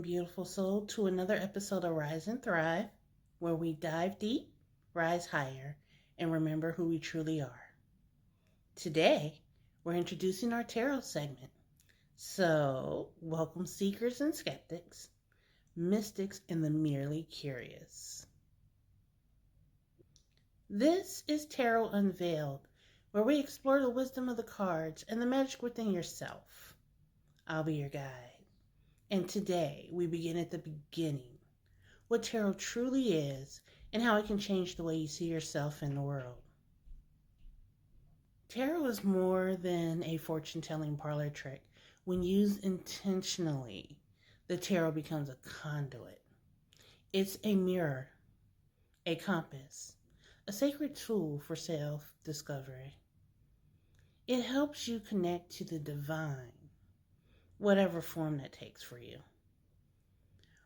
beautiful soul, to another episode of Rise and Thrive, where we dive deep, rise higher, and remember who we truly are. Today, we're introducing our tarot segment. So, welcome seekers and skeptics, mystics and the merely curious. This is Tarot Unveiled, where we explore the wisdom of the cards and the magic within yourself. I'll be your guide. And today, we begin at the beginning, what tarot truly is and how it can change the way you see yourself in the world. Tarot is more than a fortune-telling parlor trick. When used intentionally, the tarot becomes a conduit. It's a mirror, a compass, a sacred tool for self-discovery. It helps you connect to the divine, whatever form that takes for you.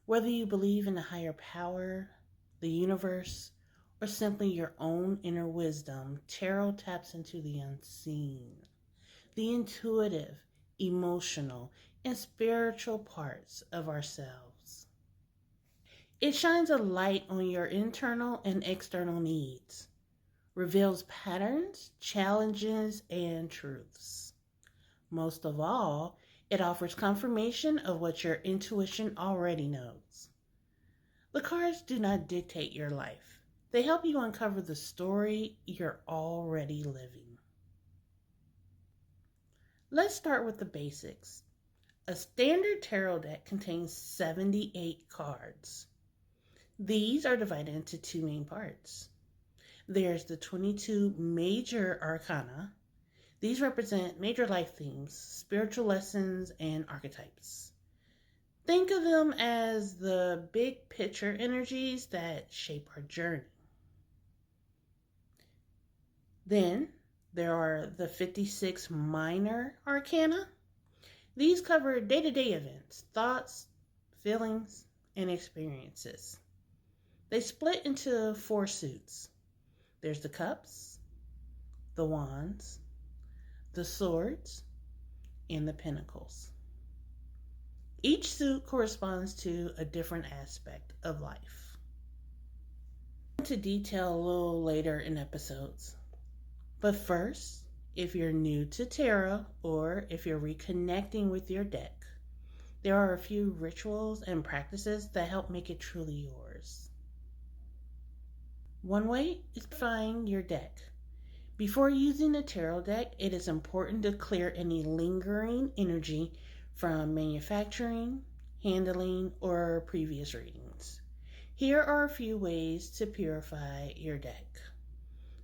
Whether you believe in a higher power, the universe, or simply your own inner wisdom, tarot taps into the unseen, the intuitive, emotional, and spiritual parts of ourselves. It shines a light on your internal and external needs, reveals patterns, challenges, and truths. Most of all, it offers confirmation of what your intuition already knows. The cards do not dictate your life. They help you uncover the story you're already living. Let's start with the basics. A standard tarot deck contains 78 cards. These are divided into two main parts. There's the 22 major arcana. These represent major life themes, spiritual lessons, and archetypes. Think of them as the big picture energies that shape our journey. Then there are the 56 minor arcana. These cover day-to-day events, thoughts, feelings, and experiences. They split into 4 suits. There's the cups, the wands, the swords, and the pentacles. Each suit corresponds to a different aspect of life. To detail a little later in episodes. But first, if you're new to tarot or if you're reconnecting with your deck, there are a few rituals and practices that help make it truly yours. One way is purifying your deck. Before using a tarot deck, it is important to clear any lingering energy from manufacturing, handling, or previous readings. Here are a few ways to purify your deck.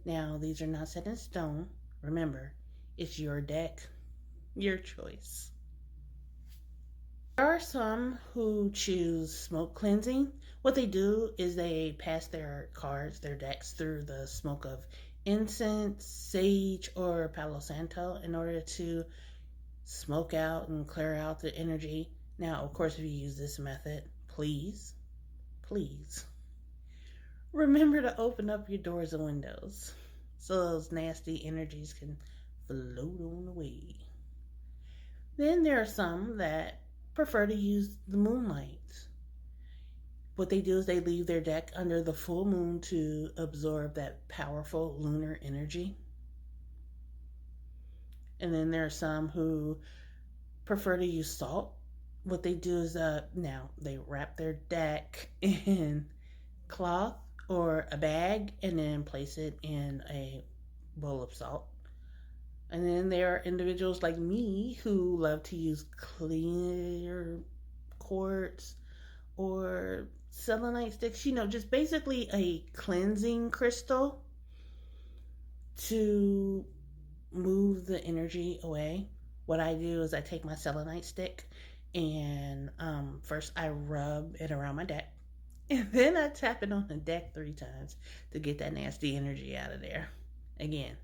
Now, these are not set in stone. Remember, it's your deck, your choice. There are some who choose smoke cleansing. What they do is they pass their cards, their decks, through the smoke of incense, sage, or Palo Santo in order to smoke out and clear out the energy. Now, of course, if you use this method, please remember to open up your doors and windows so those nasty energies can float on away. Then there are some that prefer to use the moonlight. What they do is they leave their deck under the full moon to absorb that powerful lunar energy. And then there are some who prefer to use salt. What they do is now they wrap their deck in cloth or a bag and then place it in a bowl of salt. And then there are individuals like me who love to use clear quartz or selenite sticks, just basically a cleansing crystal to move the energy away. What I do is I take my selenite stick and first I rub it around my deck and then I tap it on the deck 3 times to get that nasty energy out of there. Again,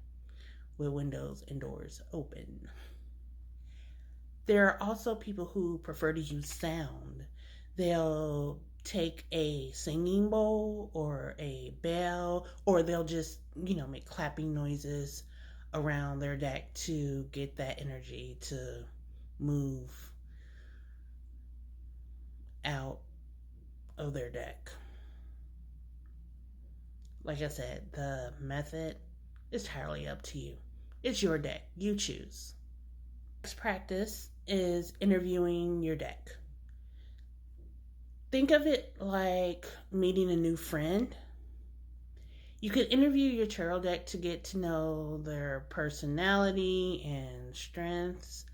with windows and doors open. There are also people who prefer to use sound. They'll take a singing bowl or a bell, or they'll just, make clapping noises around their deck to get that energy to move out of their deck. Like I said, the method is entirely up to you. It's your deck. You choose. Next practice is interviewing your deck. Think of it like meeting a new friend. You could interview your tarot deck to get to know their personality and strengths.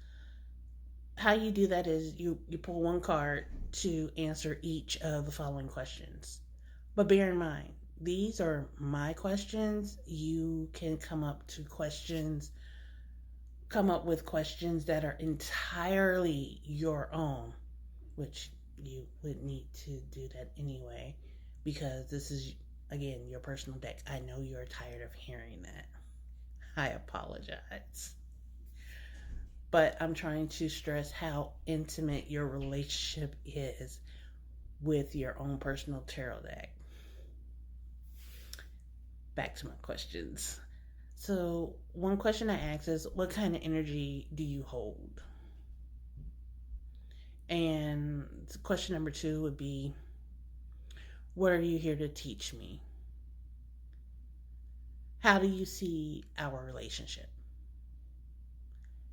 How you do that is you pull one card to answer each of the following questions. But bear in mind, these are my questions. You can come up with questions that are entirely your own, which you would need to do that anyway, because this is, again, your personal deck. I know you're tired of hearing that. I apologize. But I'm trying to stress how intimate your relationship is with your own personal tarot deck. Back to my questions. So, one question I ask is, what kind of energy do you hold? And question number 2 would be, what are you here to teach me? How do you see our relationship?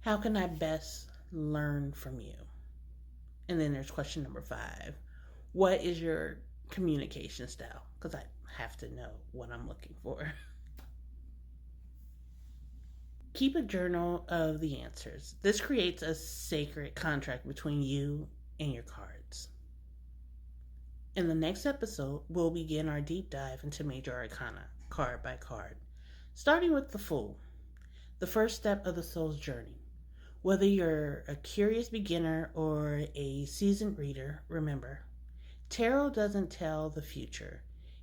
How can I best learn from you? And then there's question number 5. What is your communication style? Because I have to know what I'm looking for. Keep a journal of the answers. This creates a sacred contract between you and your cards. In the next episode, we'll begin our deep dive into major arcana, card by card, starting with the Fool, the first step of the soul's journey. Whether you're a curious beginner or a seasoned reader, remember, tarot doesn't tell the future.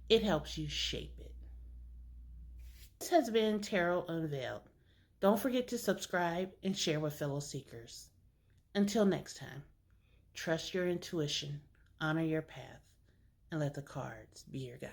It helps you shape it. This has been Tarot Unveiled. Don't forget to subscribe and share with fellow seekers. Until next time, trust your intuition, honor your path, and let the cards be your guide.